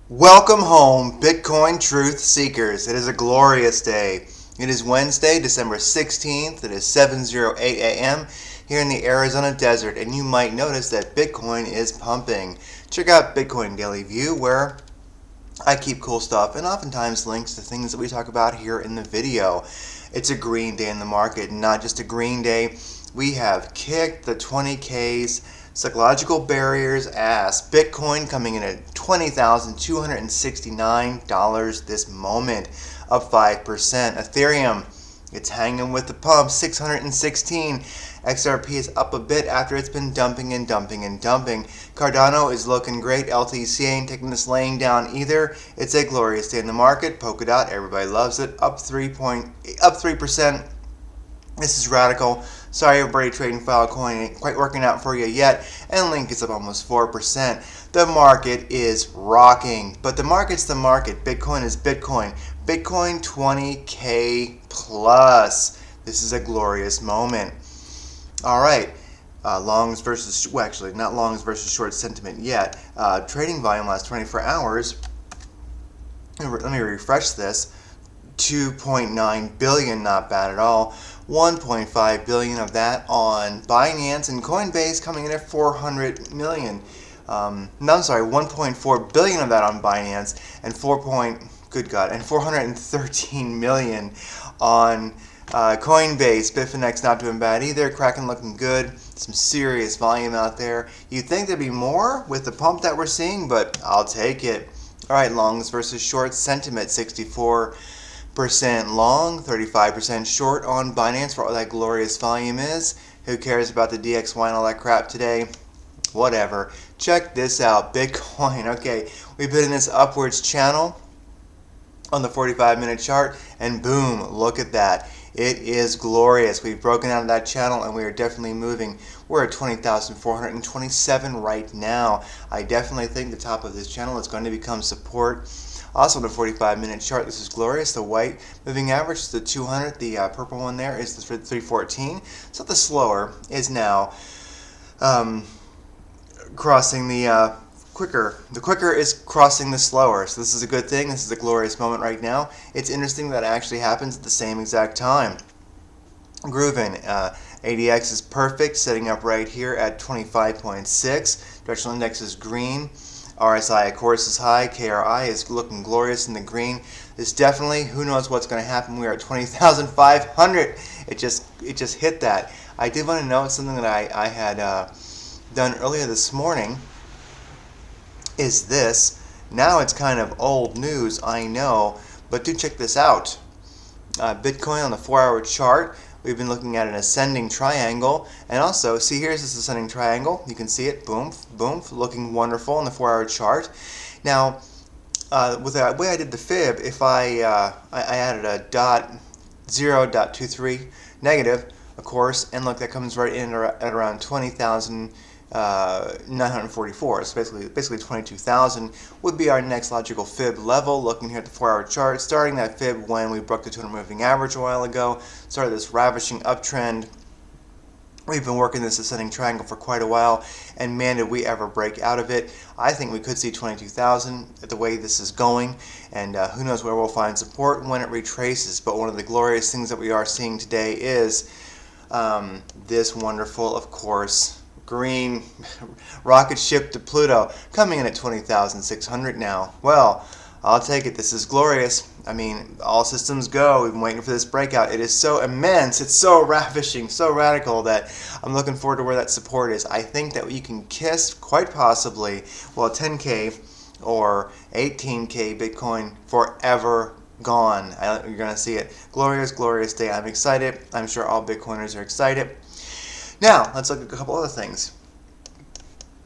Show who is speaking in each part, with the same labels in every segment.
Speaker 1: Welcome home, Bitcoin Truth Seekers. It is a glorious day. It is Wednesday, December 16th. It is 7:08 a.m. here in the Arizona desert, and you might notice that Bitcoin is pumping. Check out Bitcoin Daily View, where I keep cool stuff and oftentimes links to things that we talk about here in the video. It's a green day in the market, not just a green day. We have kicked the 20K's psychological barriers ass. Bitcoin coming in at $20,269 this moment, up 5%. Ethereum, it's hanging with the pump, 616. XRP is up a bit after it's been dumping and dumping and dumping. Cardano is looking great. LTC ain't taking this laying down either. It's a glorious day in the market. Polkadot, everybody loves it. Up 3%. This is radical. Sorry, everybody trading Filecoin ain't quite working out for you yet. And Link is up almost 4%. The market is rocking. But the market's the market. Bitcoin is Bitcoin. Bitcoin 20K plus. This is a glorious moment. All right. Longs versus, well, actually, not longs versus short sentiment yet. Trading volume last 24 hours. Let me refresh this. 2.9 billion, not bad at all. 1.5 billion of that on Binance, and Coinbase coming in at 400 million. No, I'm sorry, 1.4 billion of that on Binance, and 413 million on Coinbase. Bitfinex not doing bad either. Kraken looking good. Some serious volume out there. You'd think there'd be more with the pump that we're seeing, but I'll take it. All right, longs versus shorts. Sentiment 64% long, 35% short on Binance for all that glorious volume is. Who cares about the DXY and all that crap today? Whatever. Check this out. Bitcoin. Okay, we've been in this upwards channel on the 45-minute chart, and boom, look at that. It is glorious. We've broken out of that channel and we are definitely moving. We're at 20,427 right now. I definitely think the top of this channel is going to become support. Also on the 45-minute chart, this is glorious. The white moving average is the 200. The purple one there is the 314. So the slower is now crossing the quicker. The quicker is crossing the slower. So this is a good thing. This is a glorious moment right now. It's interesting that it actually happens at the same exact time. Groovin. ADX is perfect, setting up right here at 25.6. Directional index is green. RSI, of course, is high. KRI is looking glorious in the green. It's definitely, who knows what's going to happen. We are at 20,500. It just hit that. I did want to note something that I had done earlier this morning. Is this. Now it's kind of old news, I know, but do check this out. Bitcoin on the 4-hour chart, we've been looking at an ascending triangle, and also, see, here's this ascending triangle. You can see it, boom, boom, looking wonderful on the 4-hour chart. Now, with the way I did the fib, if I added a 0.23 negative, of course, and look, that comes right in at around 20,944. So basically 22,000 would be our next logical fib level. Looking here at the 4-hour chart, starting that fib when we broke the 200 moving average a while ago, started this ravishing uptrend. We've been working this ascending triangle for quite a while, and man, did we ever break out of it. I think we could see 22,000 the way this is going, and who knows where we'll find support when it retraces. But one of the glorious things that we are seeing today is this wonderful, of course, green rocket ship to Pluto, coming in at 20,600 now. Well, I'll take it. This is glorious. I mean, all systems go. We've been waiting for this breakout. It is so immense. It's so ravishing, so radical that I'm looking forward to where that support is. I think that you can kiss, quite possibly, well, 10K or 18K Bitcoin forever gone. You're going to see it. Glorious, glorious day. I'm excited. I'm sure all Bitcoiners are excited. Now, let's look at a couple other things.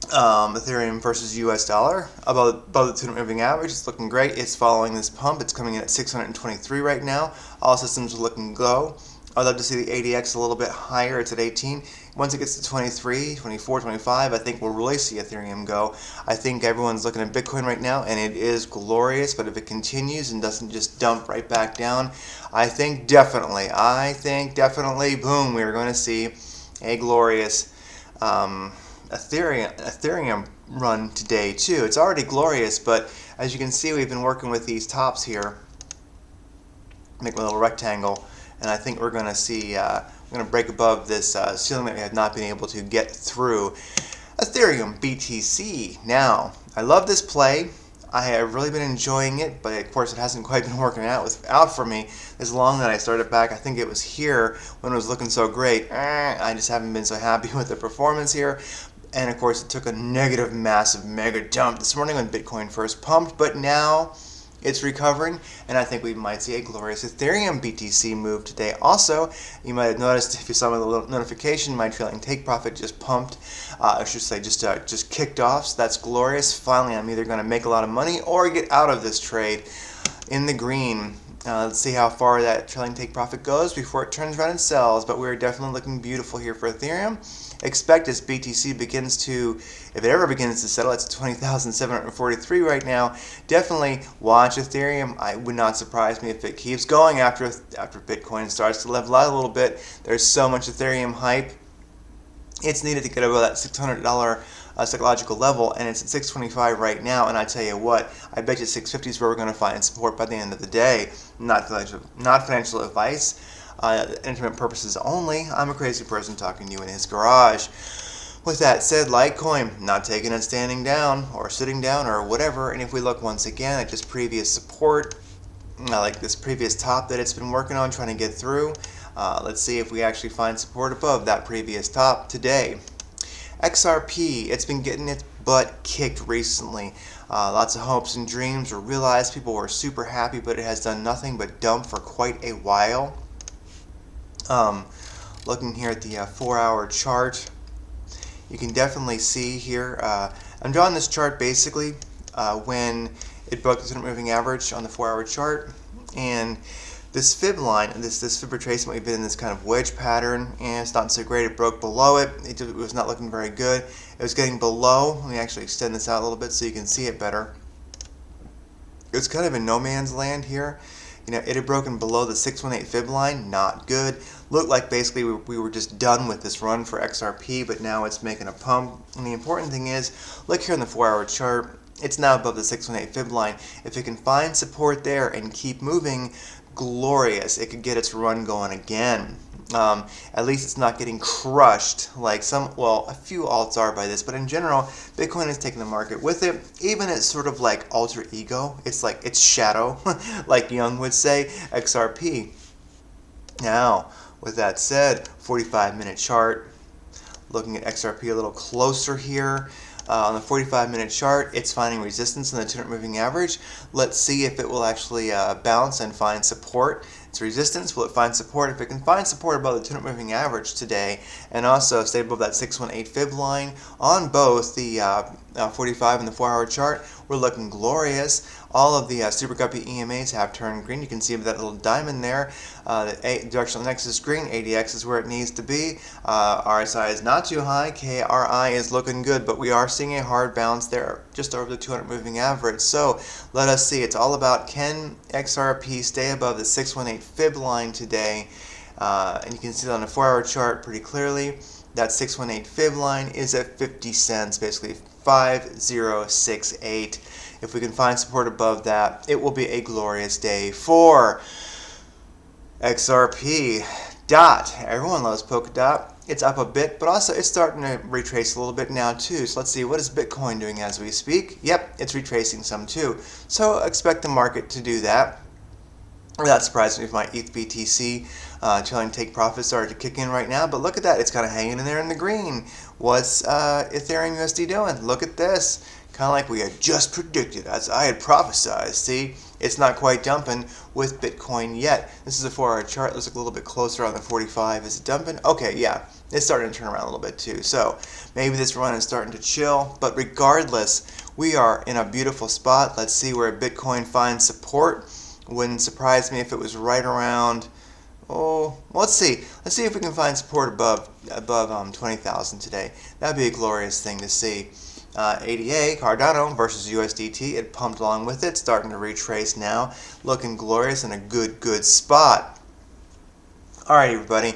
Speaker 1: Ethereum versus US dollar, above the 200 moving average. It's looking great. It's following this pump. It's coming in at 623 right now. All systems are looking go. I'd love to see the ADX a little bit higher. It's at 18. Once it gets to 23, 24, 25, I think we'll really see Ethereum go. I think everyone's looking at Bitcoin right now, and it is glorious, but if it continues and doesn't just dump right back down, I think definitely, boom, we're going to see a glorious Ethereum run today too. It's already glorious, but as you can see, we've been working with these tops here. Make a little rectangle, and I think we're going to see, we're going to break above this ceiling that we have not been able to get through. Ethereum BTC. Now, I love this play. I have really been enjoying it, but of course it hasn't quite been working out for me as long that I started back. I think it was here when it was looking so great. I just haven't been so happy with the performance here. And of course it took a negative, massive, mega dump this morning when Bitcoin first pumped, but now it's recovering, and I think we might see a glorious Ethereum BTC move today. Also, you might have noticed if you saw my little notification, my trailing take profit just pumped. I should say just kicked off, so that's glorious. Finally, I'm either going to make a lot of money or get out of this trade in the green. Let's see how far that trailing take profit goes before it turns around and sells, but we're definitely looking beautiful here for Ethereum. Expect as BTC begins to, if it ever begins to settle, it's 20,743 right now. Definitely watch Ethereum. I would not surprise me if it keeps going after Bitcoin starts to level out a little bit. There's so much Ethereum hype. It's needed to get above that $600 psychological level, and it's at 625 right now. And I tell you what, I bet you 650 is where we're going to find support by the end of the day. Not financial advice. Entertainment purposes only. I'm a crazy person talking to you in his garage. With that said, Litecoin, not taking it standing down or sitting down or whatever. And if we look once again at just previous support, like this previous top that it's been working on trying to get through, let's see if we actually find support above that previous top today. XRP, it's been getting its butt kicked recently. Lots of hopes and dreams were realized. People were super happy, but it has done nothing but dump for quite a while. Looking here at the 4-hour chart, you can definitely see here, I'm drawing this chart basically when it broke the 200 moving average on the 4-hour chart, and this fib line, this fib retracement, we've been in this kind of wedge pattern, and it's not so great. It broke below it. It was not looking very good. It was getting below. Let me actually extend this out a little bit so you can see it better. It's kind of in no man's land here. You know, it had broken below the 618 fib line, not good. Looked like basically we were just done with this run for XRP, but now it's making a pump. And the important thing is, look here on the 4-hour chart, it's now above the 618 fib line. If it can find support there and keep moving, glorious. It could get its run going again. At least it's not getting crushed like a few alts are by this, but in general, Bitcoin is taking the market with it. Even its sort of like alter ego, it's like its shadow, like Young would say, XRP. Now, with that said, 45-minute chart, looking at XRP a little closer here. On the 45-minute chart, it's finding resistance in the 200 moving average. Let's see if it will actually bounce and find support. It's resistance. Will it find support? If it can find support above the 200 moving average today, and also stay above that 618 fib line on both the 45 and the 4-hour chart, we're looking glorious. All of the super guppy EMAs have turned green. You can see that little diamond there. The directional nexus is green. ADX is where it needs to be. RSI is not too high. KRI is looking good, but we are seeing a hard bounce there just over the 200 moving average. So let us see. It's all about, can XRP stay above the 618 fib line today? And you can see that on the 4-hour chart pretty clearly. That 618 fib line is at 50 cents, basically 5068. If we can find support above that, it will be a glorious day for XRP. Dot. Everyone loves Polkadot. It's up a bit, but also it's starting to retrace a little bit now too. So let's see, what is Bitcoin doing as we speak? Yep, it's retracing some too. So expect the market to do that. Not surprising if my ETH BTC trailing take profit started to kick in right now, but look at that, it's kind of hanging in there in the green. What's Ethereum USD doing? Look at this. Kind of like we had just predicted, as I had prophesied. See, it's not quite dumping with Bitcoin yet. This is a 4-hour chart. Let's look a little bit closer on the 45. Is it dumping? Okay, yeah, it's starting to turn around a little bit too. So maybe this run is starting to chill, but regardless, we are in a beautiful spot. Let's see where Bitcoin finds support. Wouldn't surprise me if it was right around, let's see. Let's see if we can find support above 20,000 today. That'd be a glorious thing to see. ADA, Cardano versus USDT, it pumped along with it, starting to retrace now, looking glorious in a good spot. Alright everybody,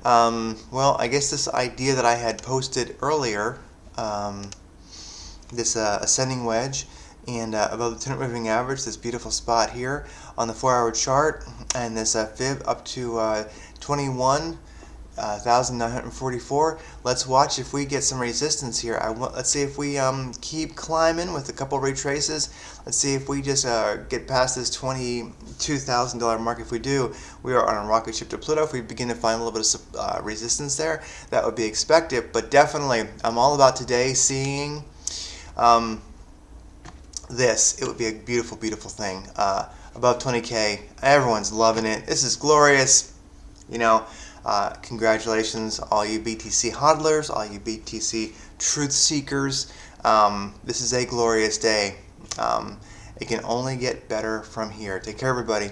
Speaker 1: well I guess this idea that I had posted earlier this ascending wedge and above the 200 moving average, this beautiful spot here on the 4-hour chart, and this fib up to 21,944. Let's watch if we get some resistance here. Let's see if we keep climbing with a couple retraces. Let's see if we just get past this $22,000 mark. If we do, we are on a rocket ship to Pluto. If we begin to find a little bit of resistance there, that would be expected. But definitely, I'm all about today seeing this. It would be a beautiful, beautiful thing. Above 20K, everyone's loving it. This is glorious. You know, congratulations, all you BTC hodlers, all you BTC truth seekers. This is a glorious day. It can only get better from here. Take care, everybody.